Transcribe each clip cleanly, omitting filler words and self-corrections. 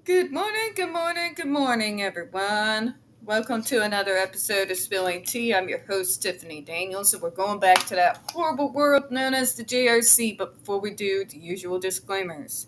Good morning, good morning, good morning, everyone. Welcome to another episode of Spilling Tea. I'm your host, Tiffany Daniels, and we're going back to that horrible world known as the JRC. But before we do, the usual disclaimers.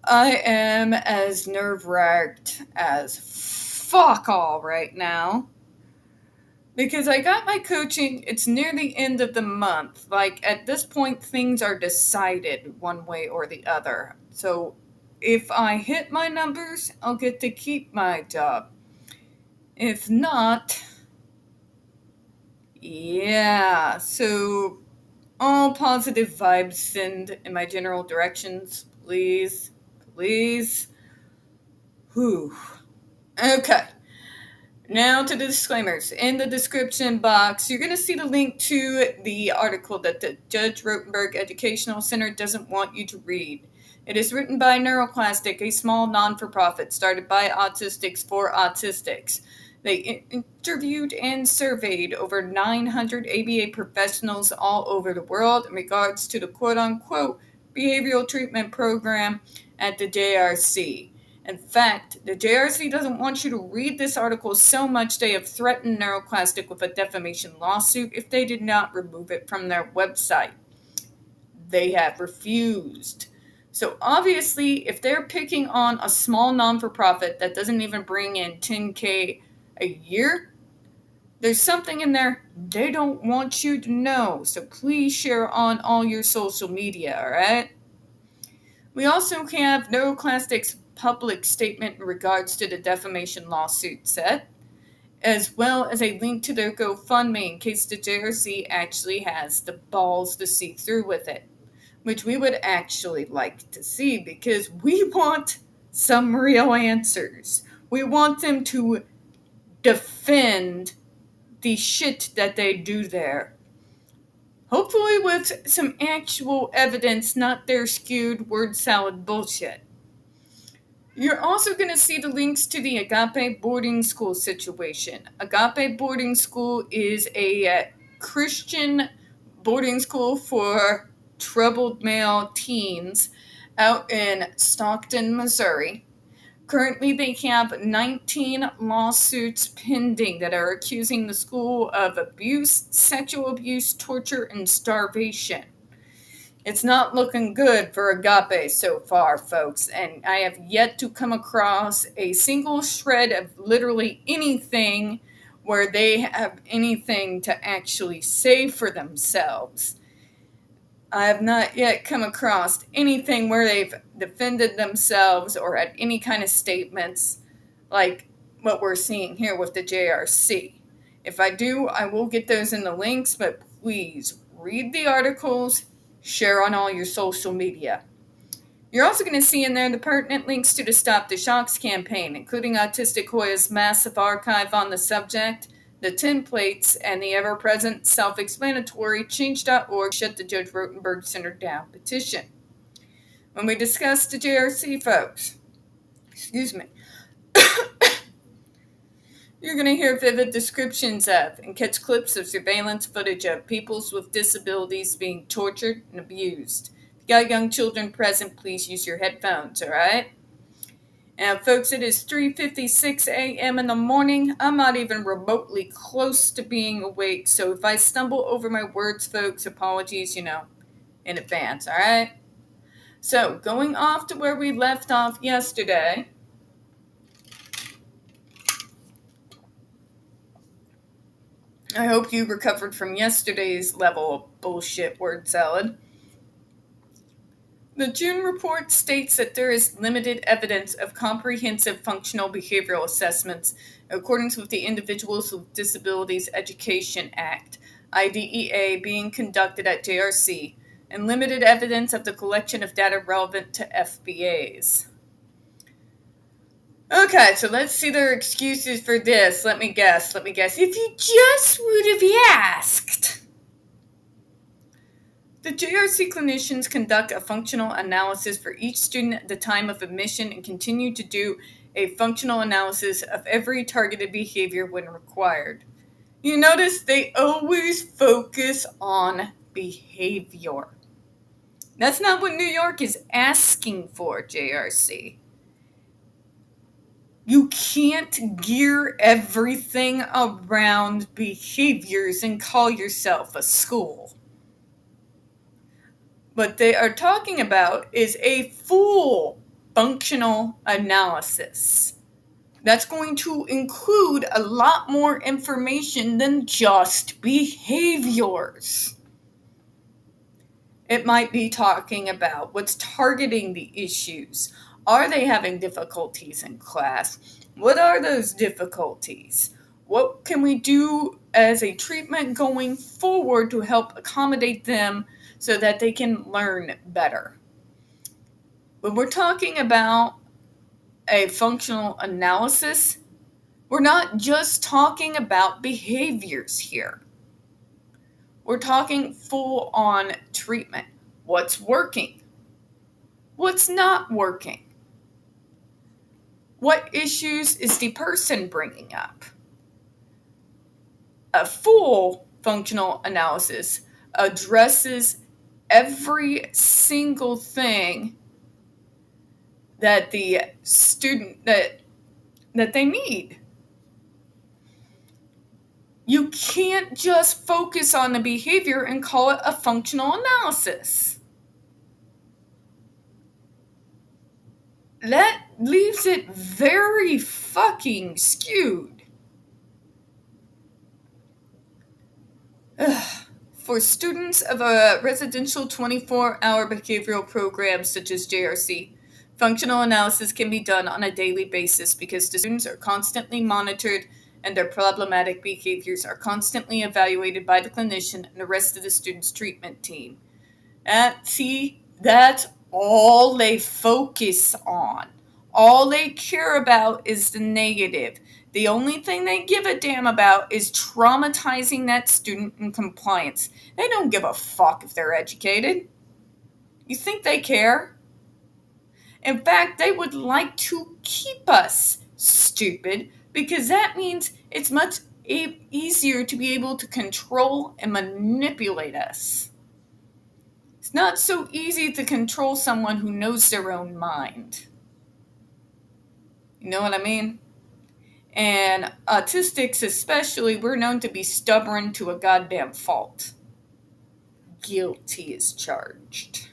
I am as nerve-wracked as fuck all right now. Because I got my coaching, it's near the end of the month. Like, at this point, things are decided one way or the other. So, if I hit my numbers, I'll get to keep my job. If not, yeah. So, all positive vibes send in my general directions, please. Please. Whew. Okay. Now to the disclaimers. In the description box, you're going to see the link to the article that the Judge Rotenberg Educational Center doesn't want you to read. It is written by NeuroClastic, a small non-for-profit started by autistics for autistics. They interviewed and surveyed over 900 ABA professionals all over the world in regards to the quote-unquote behavioral treatment program at the JRC. In fact, the JRC doesn't want you to read this article so much they have threatened NeuroClastic with a defamation lawsuit if they did not remove it from their website. They have refused. So obviously, if they're picking on a small non-for-profit that doesn't even bring in $10,000 a year, there's something in there they don't want you to know. So please share on all your social media, all right? We also have NeuroClastic's public statement in regards to the defamation lawsuit set, as well as a link to their GoFundMe in case the JRC actually has the balls to see through with it, which we would actually like to see because we want some real answers. We want them to defend the shit that they do there. Hopefully with some actual evidence, not their skewed word salad bullshit. You're also going to see the links to the Agape boarding school situation. Agape boarding school is a Christian boarding school for troubled male teens out in Stockton, Missouri. Currently, they have 19 lawsuits pending that are accusing the school of abuse, sexual abuse, torture, and starvation. It's not looking good for Agape so far, folks, and I have yet to come across a single shred of literally anything where they have anything to actually say for themselves. I have not yet come across anything where they've defended themselves or had any kind of statements like what we're seeing here with the JRC. If I do, I will get those in the links, but please read the articles, share on all your social media. You're also going to see in there the pertinent links to the Stop the Shocks campaign, including Autistic Hoya's massive archive on the subject, the templates, and the ever-present self-explanatory change.org Shut the Judge Rotenberg Center Down petition. When we discuss the JRC, folks, you're going to hear vivid descriptions of and catch clips of surveillance footage of peoples with disabilities being tortured and abused. If you got young children present, please use your headphones, all right? And folks, it is 3:56 a.m. in the morning. I'm not even remotely close to being awake, so if I stumble over my words, folks, apologies, in advance, all right? So, going off to where we left off yesterday, I hope you recovered from yesterday's level of bullshit word salad. The June report states that there is limited evidence of comprehensive functional behavioral assessments in accordance with the Individuals with Disabilities Education Act, IDEA, being conducted at JRC, and limited evidence of the collection of data relevant to FBAs. Okay, so let's see their excuses for this. Let me guess. If you just would have asked. The JRC clinicians conduct a functional analysis for each student at the time of admission and continue to do a functional analysis of every targeted behavior when required. You notice they always focus on behavior. That's not what New York is asking for, JRC. You can't gear everything around behaviors and call yourself a school. What they are talking about is a full functional analysis. That's going to include a lot more information than just behaviors. It might be talking about what's targeting the issues. Are they having difficulties in class? What are those difficulties? What can we do as a treatment going forward to help accommodate them so that they can learn better? When we're talking about a functional analysis, we're not just talking about behaviors here. We're talking full-on treatment. What's working? What's not working? What issues is the person bringing up? A full functional analysis addresses every single thing that the student that they need. You can't just focus on the behavior and call it a functional analysis. That leaves it very fucking skewed. For students of a residential 24-hour behavioral program such as JRC, functional analysis can be done on a daily basis because the students are constantly monitored and their problematic behaviors are constantly evaluated by the clinician and the rest of the student's treatment team. That's all they focus on. All they care about is the negative. The only thing they give a damn about is traumatizing that student in compliance. They don't give a fuck if they're educated. You think they care? In fact, they would like to keep us stupid because that means it's much easier to be able to control and manipulate us. It's not so easy to control someone who knows their own mind. You know what I mean? And autistics especially, we're known to be stubborn to a goddamn fault. Guilty is charged.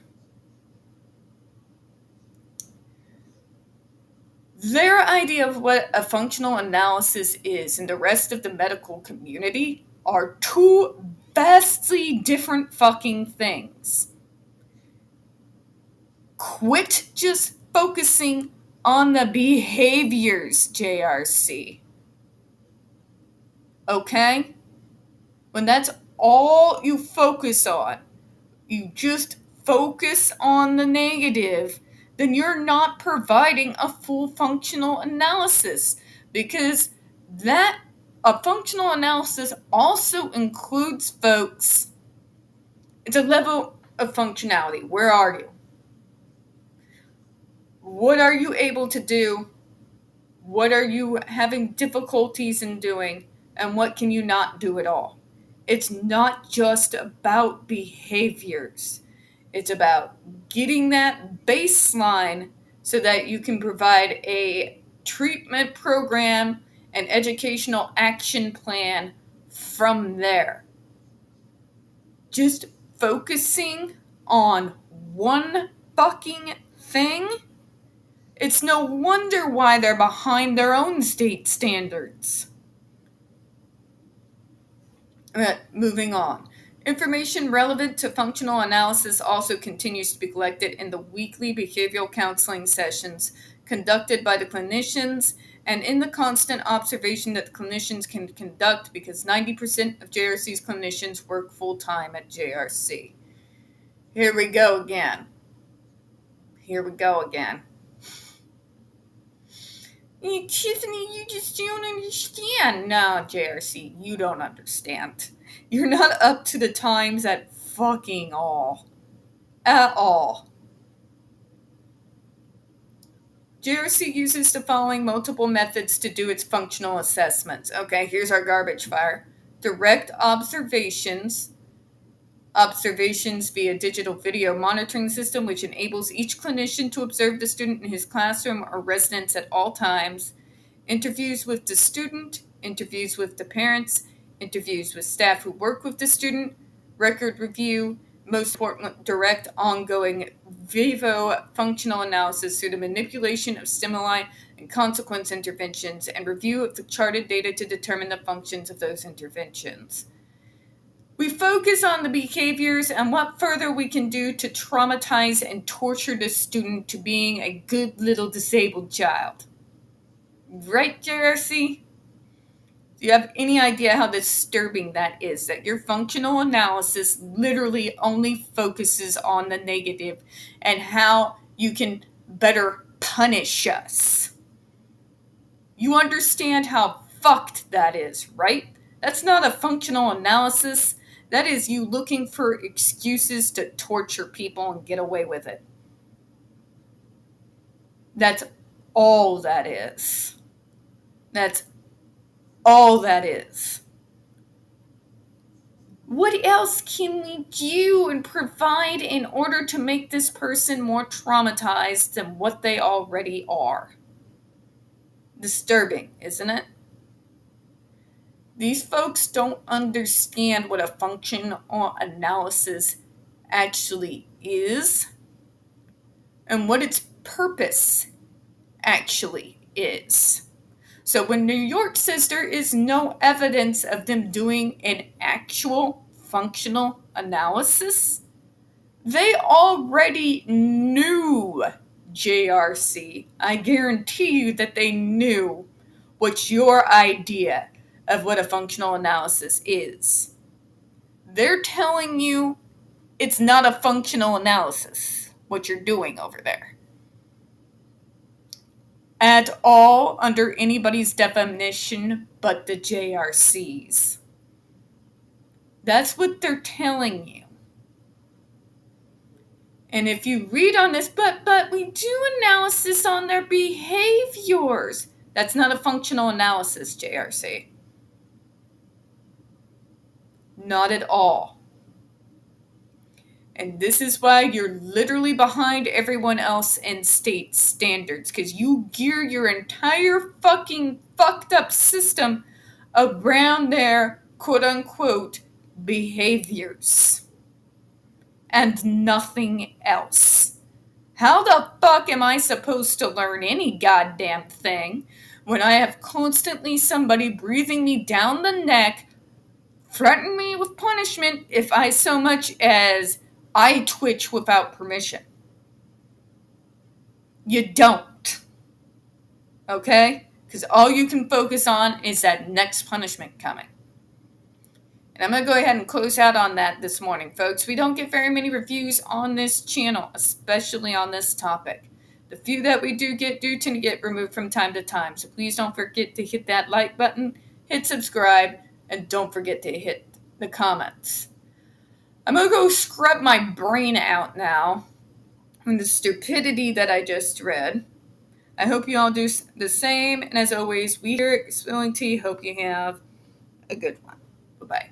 Their idea of what a functional analysis is and the rest of the medical community are two vastly different fucking things. Quit just focusing on the behaviors, JRC. Okay? When that's all you focus on, you just focus on the negative, then you're not providing a full functional analysis, because a functional analysis also includes, folks, it's a level of functionality. Where are you? What are you able to do? What are you having difficulties in doing? And what can you not do at all? It's not just about behaviors. It's about getting that baseline so that you can provide a treatment program and educational action plan from there. Just focusing on one fucking thing, it's no wonder why they're behind their own state standards. Moving on. Information relevant to functional analysis also continues to be collected in the weekly behavioral counseling sessions conducted by the clinicians and in the constant observation that the clinicians can conduct, because 90% of JRC's clinicians work full-time at JRC. Here we go again. Tiffany, you just don't understand. No, JRC, you don't understand. You're not up to the times at fucking all. At all. JRC uses the following multiple methods to do its functional assessments. Okay, here's our garbage fire. Direct observations. Observations via digital video monitoring system, which enables each clinician to observe the student in his classroom or residence at all times. interviews with the student, interviews with the parents, interviews with staff who work with the student, record review, most important, direct, ongoing, vivo functional analysis through the manipulation of stimuli and consequence interventions, and review of the charted data to determine the functions of those interventions. We focus on the behaviors and what further we can do to traumatize and torture the student to being a good little disabled child. Right, JRC? Do you have any idea how disturbing that is? That your functional analysis literally only focuses on the negative and how you can better punish us. You understand how fucked that is, right? That's not a functional analysis. That is you looking for excuses to torture people and get away with it. That's all that is. That's all that is. What else can we do and provide in order to make this person more traumatized than what they already are? Disturbing, isn't it? These folks don't understand what a functional analysis actually is and what its purpose actually is. So when New York says there is no evidence of them doing an actual functional analysis, they already knew, JRC. I guarantee you that they knew what your idea of what a functional analysis is. They're telling you it's not a functional analysis, what you're doing over there. At all under anybody's definition but the JRC's. That's what they're telling you. And if you read on this, but we do analysis on their behaviors. That's not a functional analysis, JRC. Not at all. And this is why you're literally behind everyone else in state standards, because you gear your entire fucking fucked up system around their quote-unquote behaviors and nothing else. How the fuck am I supposed to learn any goddamn thing when I have constantly somebody breathing me down the neck, threatening me with punishment if I so much as I twitch without permission? You don't. Okay? Because all you can focus on is that next punishment coming. And I'm going to go ahead and close out on that this morning, folks. We don't get very many reviews on this channel, especially on this topic. The few that we do tend to get removed from time to time. So please don't forget to hit that like button, hit subscribe, and don't forget to hit the comments. I'm going to go scrub my brain out now from the stupidity that I just read. I hope you all do the same. And as always, we here at Spilling Tea hope you have a good one. Bye-bye.